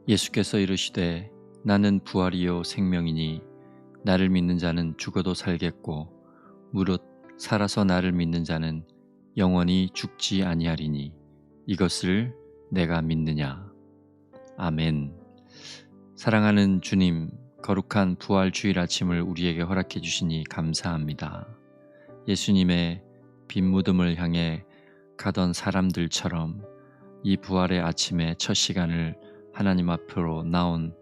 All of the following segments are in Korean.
예수께서 이르시되 나는 부활이요 생명이니 나를 믿는 자는 죽어도 살겠고 무릇 살아서 나를 믿는 자는 영원히 죽지 아니하리니 이것을 내가 믿느냐. 아멘. 사랑하는 주님, 거룩한 부활 주일 아침을 우리에게 허락해 주시니 감사합니다. 예수님의 빈 무덤을 향해 가던 사람들처럼 이 부활의 아침의 첫 시간을 하나님 앞으로 나온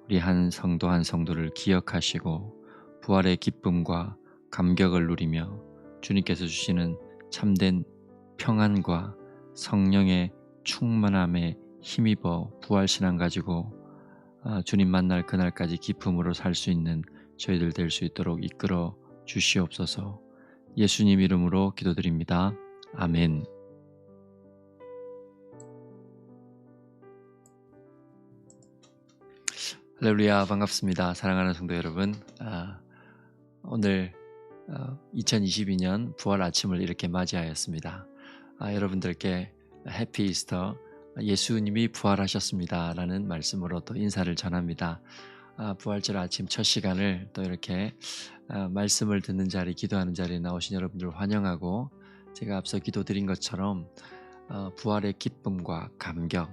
우리 한 성도를 기억하시고 부활의 기쁨과 감격을 누리며 주님께서 주시는 참된 평안과 성령의 충만함에 힘입어 부활신앙 가지고 주님 만날 그날까지 기쁨으로 살 수 있는 저희들 될 수 있도록 이끌어 주시옵소서. 예수님 이름으로 기도드립니다. 아멘. 할렐루야, 반갑습니다. 사랑하는 성도 여러분, 오늘 2022년 부활 아침을 이렇게 맞이하였습니다. 여러분들께 해피 이스터, 예수님이 부활하셨습니다 라는 말씀으로 또 인사를 전합니다. 부활절 아침 첫 시간을 또 이렇게 말씀을 듣는 자리, 기도하는 자리에 나오신 여러분들을 환영하고, 제가 앞서 기도드린 것처럼 부활의 기쁨과 감격,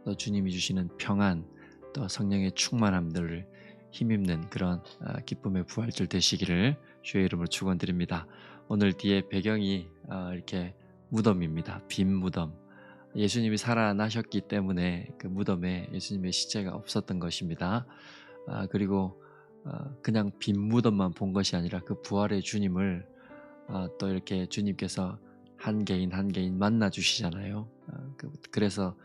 또 주님이 주시는 평안, 또 성령의 충만함들을 힘입는 그런 기쁨의 부활절 되시기를 주의 이름으로 축원드립니다. 오늘 뒤에 배경이 이렇게 무덤입니다. 빈 무덤. 예수님이 살아나셨기 때문에 그 무덤에 예수님의 시체가 없었던 것입니다. 그리고 그냥 빈 무덤만 본 것이 아니라 그 부활의 주님을 또 이렇게 주님께서 한 개인 한 개인 만나 주시잖아요. 그래서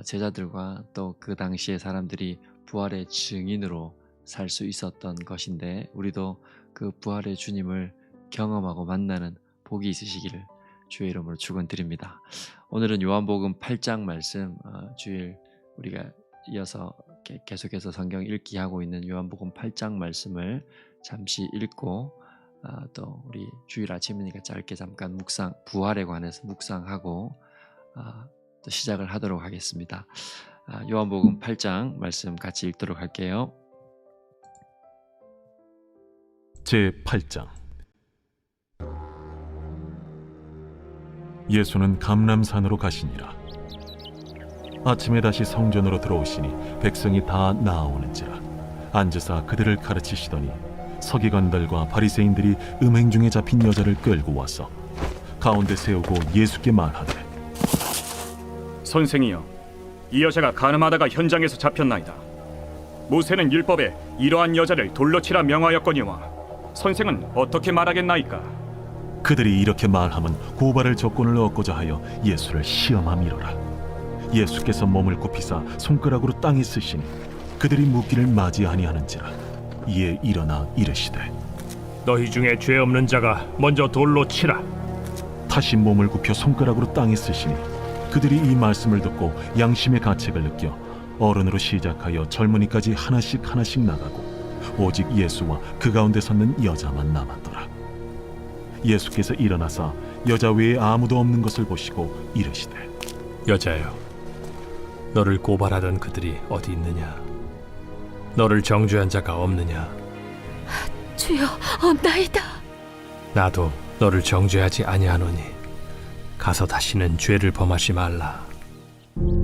제자들과 또 그 당시의 사람들이 부활의 증인으로 살 수 있었던 것인데, 우리도 그 부활의 주님을 경험하고 만나는 복이 있으시기를 주의 이름으로 축원드립니다. 오늘은 요한복음 8장 말씀, 주일 우리가 이어서 계속해서 성경 읽기 하고 있는 요한복음 8장 말씀을 잠시 읽고, 또 우리 주일 아침이니까 짧게 잠깐 부활에 관해서 묵상하고 또 시작을 하도록 하겠습니다. 요한복음 8장 말씀 같이 읽도록 할게요. 제8장. 예수는 감람산으로 가시니라. 아침에 다시 성전으로 들어오시니 백성이 다 나아오는지라. 앉으사 그들을 가르치시더니 서기관들과 바리새인들이 음행 중에 잡힌 여자를 끌고 와서 가운데 세우고 예수께 말하되, 선생이여, 이 여자가 간음하다가 현장에서 잡혔나이다. 모세는 율법에 이러한 여자를 돌로 치라 명하였거니와 선생은 어떻게 말하겠나이까? 그들이 이렇게 말하면 고발할 조건을 얻고자 하여 예수를 시험함이로라. 예수께서 몸을 굽히사 손가락으로 땅에 쓰시니 그들이 묻기를 맞이 아니하는지라. 이에 일어나 이르시되, 너희 중에 죄 없는 자가 먼저 돌로 치라. 다시 몸을 굽혀 손가락으로 땅에 쓰시니 그들이 이 말씀을 듣고 양심의 가책을 느껴 어른으로 시작하여 젊은이까지 하나씩 나가고 오직 예수와 그 가운데 섰는 여자만 남았더라. 예수께서 일어나사 여자 외에 아무도 없는 것을 보시고 이르시되, 여자여, 너를 고발하던 그들이 어디 있느냐? 너를 정죄한 자가 없느냐? 주여, 없나이다. 나도 너를 정죄하지 아니하노니 가서 다시는 죄를 범하지 말라.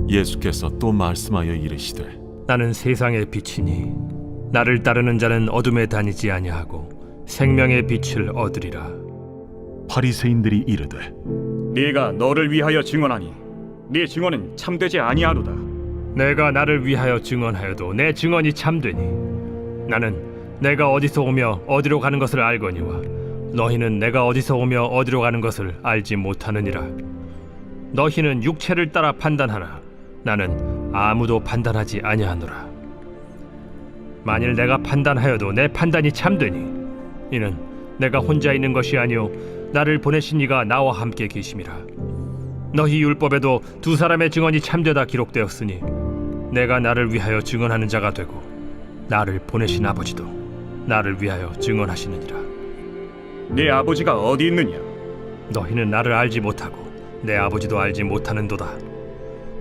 예수께서 또 말씀하여 이르시되, 나는 세상의 빛이니 나를 따르는 자는 어둠에 다니지 아니하고 생명의 빛을 얻으리라. 바리새인들이 이르되, 네가 너를 위하여 증언하니 네 증언은 참되지 아니하로다. 내가 나를 위하여 증언하여도 내 증언이 참되니 나는 내가 어디서 오며 어디로 가는 것을 알거니와 너희는 내가 어디서 오며 어디로 가는 것을 알지 못하느니라. 너희는 육체를 따라 판단하나 나는 아무도 판단하지 아니하노라. 만일 내가 판단하여도 내 판단이 참되니 이는 내가 혼자 있는 것이 아니요 나를 보내신 이가 나와 함께 계심이라. 너희 율법에도 두 사람의 증언이 참되다 기록되었으니 내가 나를 위하여 증언하는 자가 되고 나를 보내신 아버지도 나를 위하여 증언하시느니라. 네 아버지가 어디 있느냐? 너희는 나를 알지 못하고 내 아버지도 알지 못하는도다.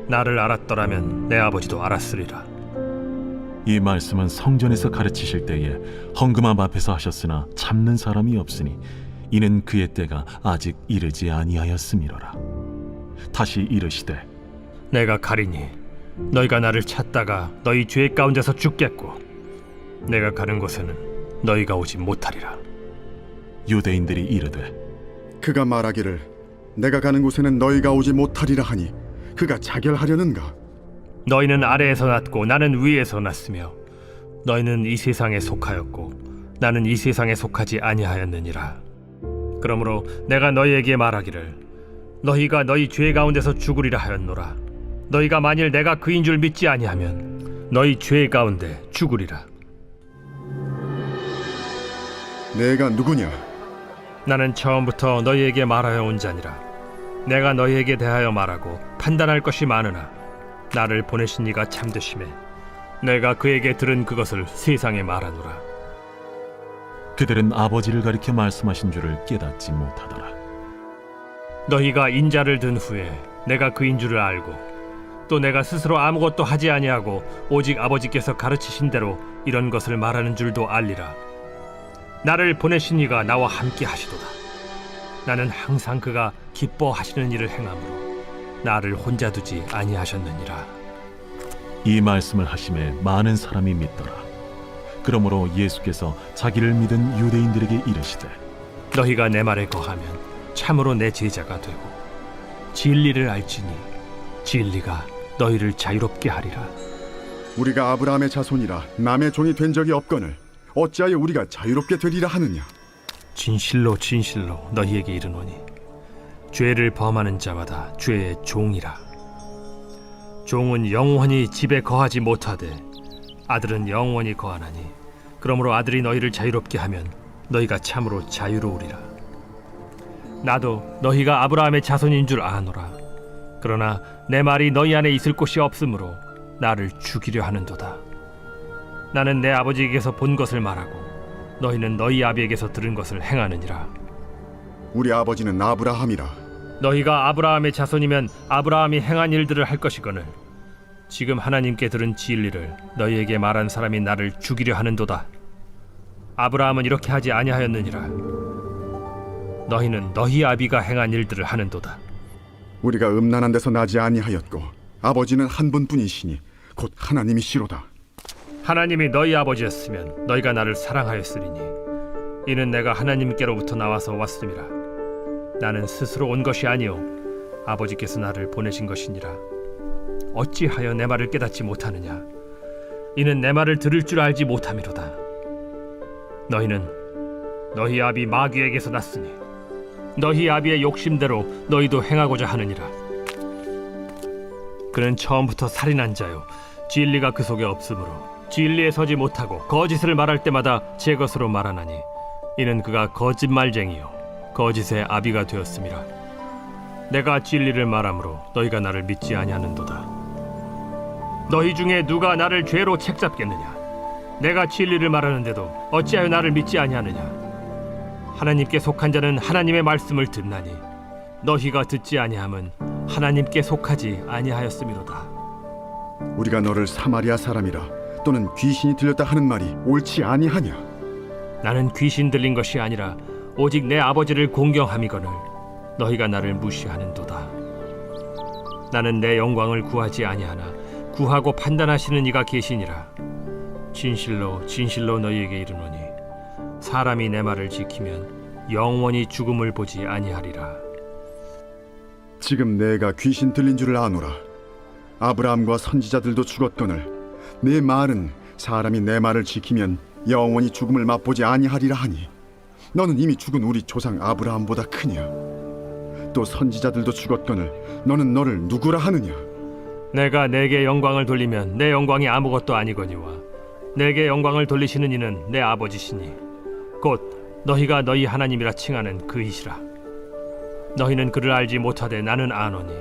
나를 알았더라면 내 아버지도 알았으리라. 이 말씀은 성전에서 가르치실 때에 헌금함 앞에서 하셨으나 참는 사람이 없으니 이는 그의 때가 아직 이르지 아니하였음이로라. 다시 이르시되 내가 가리니 너희가 나를 찾다가 너희 죄 가운데서 죽겠고 내가 가는 곳에는 너희가 오지 못하리라. 유대인들이 이르되 그가 말하기를 내가 가는 곳에는 너희가 오지 못하리라 하니 그가 자결하려는가? 너희는 아래에서 났고 나는 위에서 났으며 너희는 이 세상에 속하였고 나는 이 세상에 속하지 아니하였느니라. 그러므로 내가 너희에게 말하기를 너희가 너희 죄 가운데서 죽으리라 하였노라. 너희가 만일 내가 그인 줄 믿지 아니하면 너희 죄 가운데 죽으리라. 내가 누구냐? 나는 처음부터 너희에게 말하여 온 자니라. 내가 너희에게 대하여 말하고 판단할 것이 많으나 나를 보내신 이가 참되심에 내가 그에게 들은 그것을 세상에 말하노라. 그들은 아버지를 가리켜 말씀하신 줄을 깨닫지 못하더라. 너희가 인자를 든 후에 내가 그인 줄을 알고 또 내가 스스로 아무것도 하지 아니하고 오직 아버지께서 가르치신 대로 이런 것을 말하는 줄도 알리라. 나를 보내신 이가 나와 함께 하시도다. 나는 항상 그가 기뻐하시는 일을 행함으로 나를 혼자 두지 아니하셨느니라. 이 말씀을 하심에 많은 사람이 믿더라. 그러므로 예수께서 자기를 믿은 유대인들에게 이르시되 너희가 내 말에 거하면 참으로 내 제자가 되고 진리를 알지니 진리가 너희를 자유롭게 하리라. 우리가 아브라함의 자손이라 남의 종이 된 적이 없거늘 어찌하여 우리가 자유롭게 되리라 하느냐? 진실로 진실로 너희에게 이르노니 죄를 범하는 자마다 죄의 종이라. 종은 영원히 집에 거하지 못하되 아들은 영원히 거하나니 그러므로 아들이 너희를 자유롭게 하면 너희가 참으로 자유로우리라. 나도 너희가 아브라함의 자손인 줄 아노라. 그러나 내 말이 너희 안에 있을 곳이 없으므로 나를 죽이려 하는도다. 나는 내 아버지에게서 본 것을 말하고 너희는 너희 아비에게서 들은 것을 행하느니라. 우리 아버지는 아브라함이라. 너희가 아브라함의 자손이면 아브라함이 행한 일들을 할 것이거늘 지금 하나님께 들은 진리를 너희에게 말한 사람이 나를 죽이려 하는도다. 아브라함은 이렇게 하지 아니하였느니라. 너희는 너희 아비가 행한 일들을 하는도다. 우리가 음란한 데서 나지 아니하였고 아버지는 한 분뿐이시니 곧 하나님이시로다. 하나님이 너희 아버지였으면 너희가 나를 사랑하였으리니 이는 내가 하나님께로부터 나와서 왔음이라. 나는 스스로 온 것이 아니요 아버지께서 나를 보내신 것이니라. 어찌하여 내 말을 깨닫지 못하느냐? 이는 내 말을 들을 줄 알지 못함이로다. 너희는 너희 아비 마귀에게서 났으니 너희 아비의 욕심대로 너희도 행하고자 하느니라. 그는 처음부터 살인한 자요 진리가 그 속에 없으므로 진리에 서지 못하고 거짓을 말할 때마다 제 것으로 말하나니 이는 그가 거짓말쟁이요 거짓의 아비가 되었음이라. 내가 진리를 말함으로 너희가 나를 믿지 아니하는도다. 너희 중에 누가 나를 죄로 책잡겠느냐? 내가 진리를 말하는데도 어찌하여 나를 믿지 아니하느냐? 하나님께 속한 자는 하나님의 말씀을 듣나니 너희가 듣지 아니함은 하나님께 속하지 아니하였음이로다. 우리가 너를 사마리아 사람이라 또는 귀신이 들렸다 하는 말이 옳지 아니하냐? 나는 귀신 들린 것이 아니라 오직 내 아버지를 공경함이거늘 너희가 나를 무시하는도다. 나는 내 영광을 구하지 아니하나 구하고 판단하시는 이가 계시니라. 진실로 진실로 너희에게 이르노니 사람이 내 말을 지키면 영원히 죽음을 보지 아니하리라. 지금 내가 귀신 들린 줄을 아노라. 아브라함과 선지자들도 죽었거늘 내 말은 사람이 내 말을 지키면 영원히 죽음을 맛보지 아니하리라 하니 너는 이미 죽은 우리 조상 아브라함보다 크냐? 또 선지자들도 죽었거늘 너는 너를 누구라 하느냐? 내가 내게 영광을 돌리면 내 영광이 아무것도 아니거니와 내게 영광을 돌리시는 이는 내 아버지시니 곧 너희가 너희 하나님이라 칭하는 그이시라. 너희는 그를 알지 못하되 나는 아노니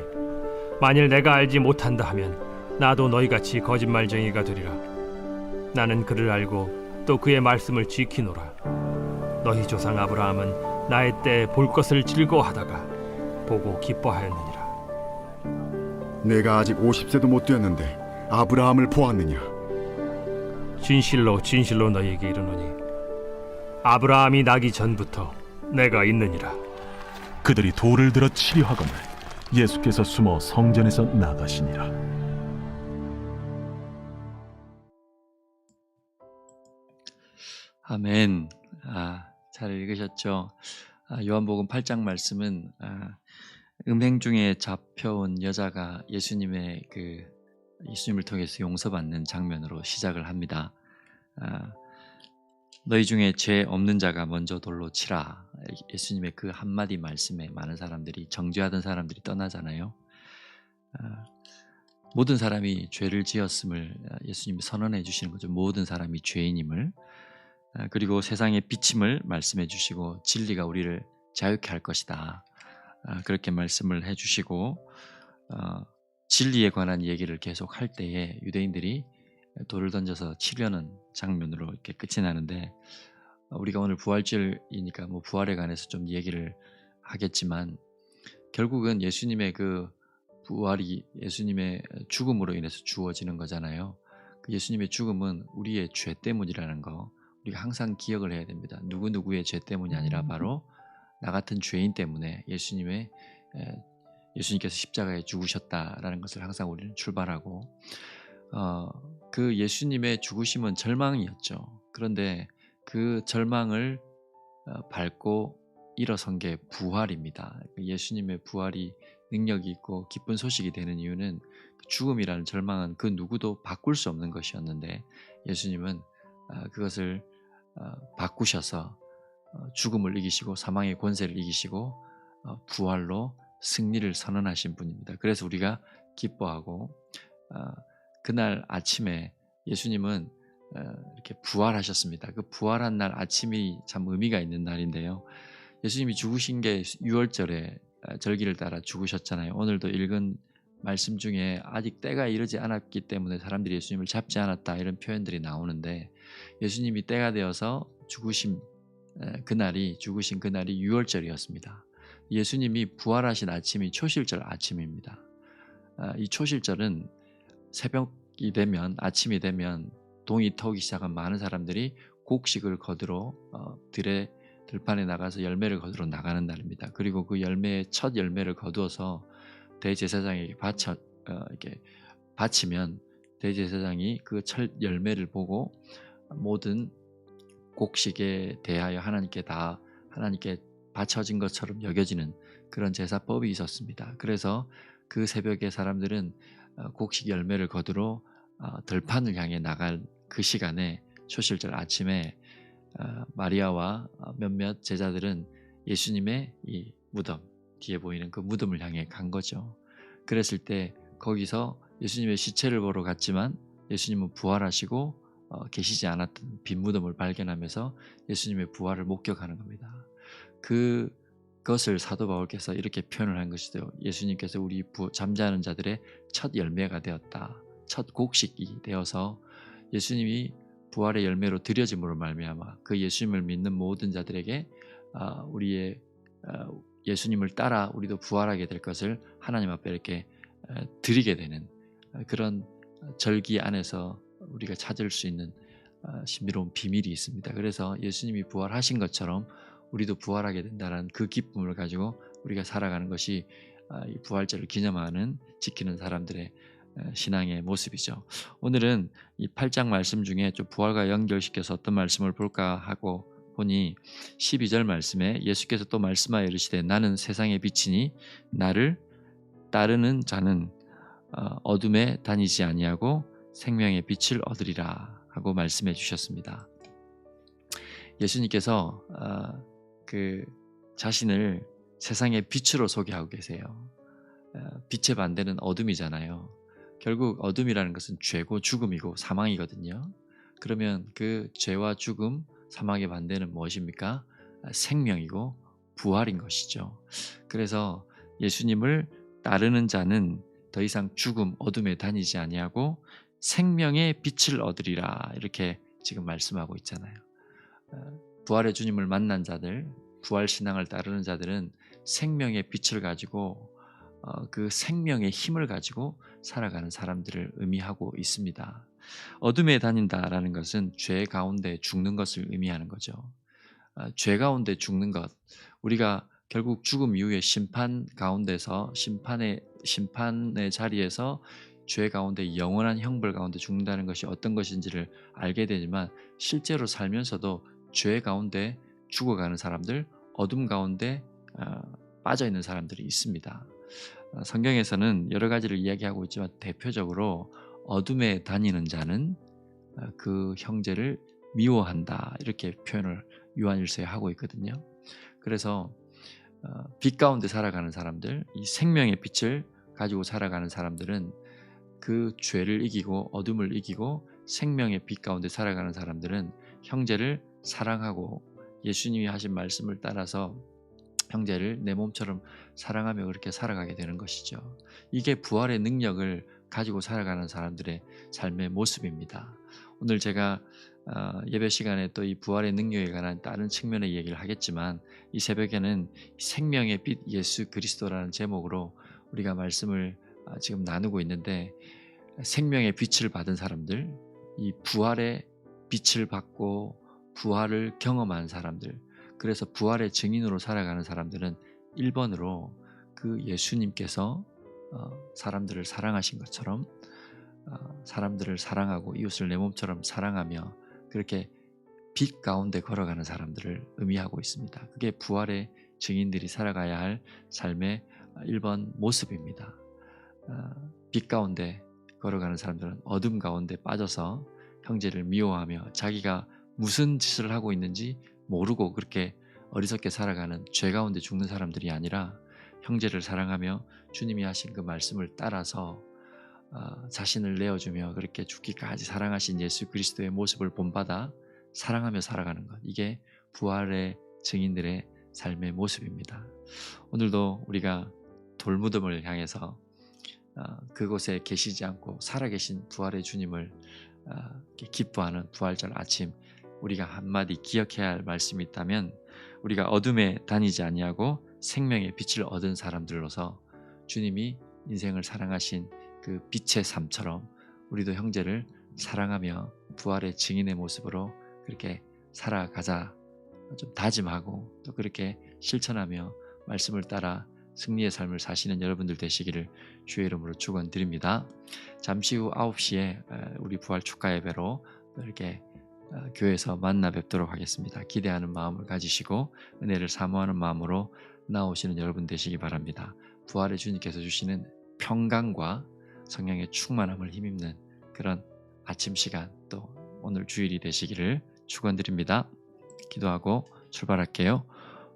만일 내가 알지 못한다 하면 나도 너희같이 거짓말쟁이가 되리라. 나는 그를 알고 또 그의 말씀을 지키노라. 너희 조상 아브라함은 나의 때에 볼 것을 즐거워하다가 보고 기뻐하였느니라. 내가 아직 50세도 못 되었는데 아브라함을 보았느냐? 진실로 진실로 너희에게 이르노니 아브라함이 나기 전부터 내가 있느니라. 그들이 돌을 들어 치려 하거늘 예수께서 숨어 성전에서 나가시니라. 아멘. 잘 읽으셨죠? 요한복음 8장 말씀은 음행 중에 잡혀온 여자가 예수님을 통해서 용서받는 장면으로 시작을 합니다. 너희 중에 죄 없는 자가 먼저 돌로 치라. 예수님의 그 한마디 말씀에 많은 사람들이, 정죄하던 사람들이 떠나잖아요. 모든 사람이 죄를 지었음을 예수님이 선언해 주시는 거죠. 모든 사람이 죄인임을. 그리고 세상의 비침을 말씀해 주시고 진리가 우리를 자유케 할 것이다. 그렇게 말씀을 해 주시고 진리에 관한 얘기를 계속 할 때에 유대인들이 돌을 던져서 치려는 장면으로 이렇게 끝이 나는데, 우리가 오늘 부활절이니까 부활에 관해서 좀 얘기를 하겠지만, 결국은 예수님의 그 부활이 예수님의 죽음으로 인해서 주어지는 거잖아요. 그 예수님의 죽음은 우리의 죄 때문이라는 거 우리가 항상 기억을 해야 됩니다. 누구누구의 죄 때문이 아니라 바로 나 같은 죄인 때문에 예수님께서 십자가에 죽으셨다라는 것을 항상 우리는 출발하고, 그 예수님의 죽으심은 절망이었죠. 그런데 그 절망을 밟고 일어선 게 부활입니다. 예수님의 부활이 능력이 있고 기쁜 소식이 되는 이유는 죽음이라는 절망은 그 누구도 바꿀 수 없는 것이었는데, 예수님은 그것을 바꾸셔서 죽음을 이기시고 사망의 권세를 이기시고 부활로 승리를 선언하신 분입니다. 그래서 우리가 기뻐하고, 그날 아침에 예수님은 이렇게 부활하셨습니다. 그 부활한 날 아침이 참 의미가 있는 날인데요. 예수님이 죽으신 게 유월절에 절기를 따라 죽으셨잖아요. 오늘도 읽은 말씀 중에 아직 때가 이르지 않았기 때문에 사람들이 예수님을 잡지 않았다, 이런 표현들이 나오는데, 예수님이 때가 되어서 죽으신 그날이 유월절이었습니다. 예수님이 부활하신 아침이 초실절 아침입니다. 이 초실절은 새벽이 되면, 아침이 되면 동이 터기 시작한 많은 사람들이 곡식을 거두러 들판에 나가서 열매를 거두러 나가는 날입니다. 그리고 그 첫 열매를 거두어서 대제사장에게 바치면 대제사장이 그 첫 열매를 보고 모든 곡식에 대하여 하나님께 바쳐진 것처럼 여겨지는 그런 제사법이 있었습니다. 그래서 그 새벽에 사람들은 곡식 열매를 거두러 들판을 향해 나갈 그 시간에, 초실절 아침에 마리아와 몇몇 제자들은 예수님의 이 무덤, 뒤에 보이는 그 무덤을 향해 간 거죠. 그랬을 때 거기서 예수님의 시체를 보러 갔지만 예수님은 부활하시고 계시지 않았던 빈 무덤을 발견하면서 예수님의 부활을 목격하는 겁니다. 그것을 사도 바울께서 이렇게 표현을 한 것이죠. 예수님께서 우리 잠자는 자들의 첫 열매가 되었다. 첫 곡식이 되어서 예수님이 부활의 열매로 드려짐으로 말미암아 그 예수님을 믿는 모든 자들에게 우리의 예수님을 따라 우리도 부활하게 될 것을 하나님 앞에 이렇게 드리게 되는 그런 절기 안에서 우리가 찾을 수 있는 신비로운 비밀이 있습니다. 그래서 예수님이 부활하신 것처럼 우리도 부활하게 된다는 그 기쁨을 가지고 우리가 살아가는 것이 이 부활절을 기념하는, 지키는 사람들의 신앙의 모습이죠. 오늘은 이 8장 말씀 중에 좀 부활과 연결시켜서 어떤 말씀을 볼까 하고 보니, 12절 말씀에 예수께서 또 말씀하여 이르시되 나는 세상의 빛이니 나를 따르는 자는 어둠에 다니지 아니하고 생명의 빛을 얻으리라 하고 말씀해 주셨습니다. 예수님께서 그 자신을 세상의 빛으로 소개하고 계세요. 빛의 반대는 어둠이잖아요. 결국 어둠이라는 것은 죄고 죽음이고 사망이거든요. 그러면 그 죄와 죽음, 사망의 반대는 무엇입니까? 생명이고 부활인 것이죠. 그래서 예수님을 따르는 자는 더 이상 죽음, 어둠에 다니지 아니하고 생명의 빛을 얻으리라, 이렇게 지금 말씀하고 있잖아요. 부활의 주님을 만난 자들, 부활 신앙을 따르는 자들은 생명의 빛을 가지고 그 생명의 힘을 가지고 살아가는 사람들을 의미하고 있습니다. 어둠에 다닌다라는 것은 죄 가운데 죽는 것을 의미하는 거죠. 죄 가운데 죽는 것, 우리가 결국 죽음 이후에 심판 가운데서 심판의 자리에서 죄 가운데 영원한 형벌 가운데 죽는다는 것이 어떤 것인지를 알게 되지만 실제로 살면서도 죄 가운데 죽어가는 사람들, 어둠 가운데 빠져 있는 사람들이 있습니다. 성경에서는 여러 가지를 이야기하고 있지만 대표적으로 어둠에 다니는 자는 그 형제를 미워한다, 이렇게 표현을 요한일서에 하고 있거든요. 그래서 빛 가운데 살아가는 사람들, 이 생명의 빛을 가지고 살아가는 사람들은 그 죄를 이기고 어둠을 이기고 생명의 빛 가운데 살아가는 사람들은 형제를 사랑하고 예수님이 하신 말씀을 따라서 형제를 내 몸처럼 사랑하며 그렇게 살아가게 되는 것이죠. 이게 부활의 능력을 가지고 살아가는 사람들의 삶의 모습입니다. 오늘 제가 예배 시간에 또 이 부활의 능력에 관한 다른 측면의 얘기를 하겠지만, 이 새벽에는 생명의 빛 예수 그리스도라는 제목으로 우리가 말씀을 지금 나누고 있는데, 생명의 빛을 받은 사람들, 이 부활의 빛을 받고 부활을 경험한 사람들, 그래서 부활의 증인으로 살아가는 사람들은 1번으로 그 예수님께서 사람들을 사랑하신 것처럼 사람들을 사랑하고 이웃을 내 몸처럼 사랑하며 그렇게 빛 가운데 걸어가는 사람들을 의미하고 있습니다. 그게 부활의 증인들이 살아가야 할 삶의 1번 모습입니다. 빛 가운데 걸어가는 사람들은 어둠 가운데 빠져서 형제를 미워하며 자기가 무슨 짓을 하고 있는지 모르고 그렇게 어리석게 살아가는 죄 가운데 죽는 사람들이 아니라 형제를 사랑하며 주님이 하신 그 말씀을 따라서 자신을 내어주며 그렇게 죽기까지 사랑하신 예수 그리스도의 모습을 본받아 사랑하며 살아가는 것, 이게 부활의 증인들의 삶의 모습입니다. 오늘도 우리가 돌무덤을 향해서 그곳에 계시지 않고 살아계신 부활의 주님을 기뻐하는 부활절 아침, 우리가 한마디 기억해야 할 말씀이 있다면, 우리가 어둠에 다니지 아니하고 생명의 빛을 얻은 사람들로서 주님이 인생을 사랑하신 그 빛의 삶처럼 우리도 형제를 사랑하며 부활의 증인의 모습으로 그렇게 살아가자 좀 다짐하고 또 그렇게 실천하며 말씀을 따라 승리의 삶을 사시는 여러분들 되시기를 주의 이름으로 축원드립니다. 잠시 후 9시에 우리 부활 축하 예배로 이렇게 교회에서 만나 뵙도록 하겠습니다. 기대하는 마음을 가지시고 은혜를 사모하는 마음으로 나오시는 여러분 되시기 바랍니다. 부활의 주님께서 주시는 평강과 성령의 충만함을 힘입는 그런 아침 시간, 또 오늘 주일이 되시기를 축원드립니다. 기도하고 출발할게요.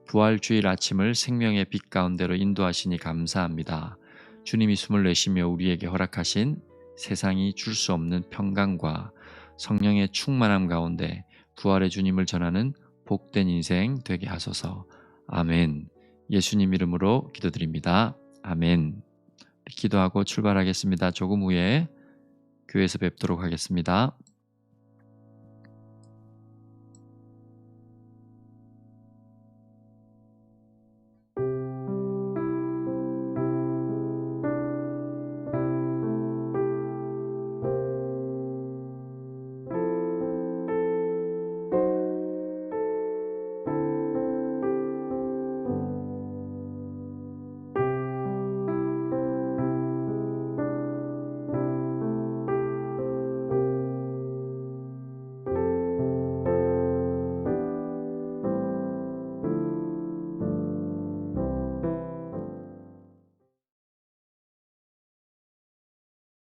부활 주일 아침을 생명의 빛 가운데로 인도하시니 감사합니다. 주님이 숨을 내쉬며 우리에게 허락하신 세상이 줄 수 없는 평강과 성령의 충만함 가운데 부활의 주님을 전하는 복된 인생 되게 하소서. 아멘. 예수님 이름으로 기도드립니다. 아멘. 기도하고 출발하겠습니다. 조금 후에 교회에서 뵙도록 하겠습니다.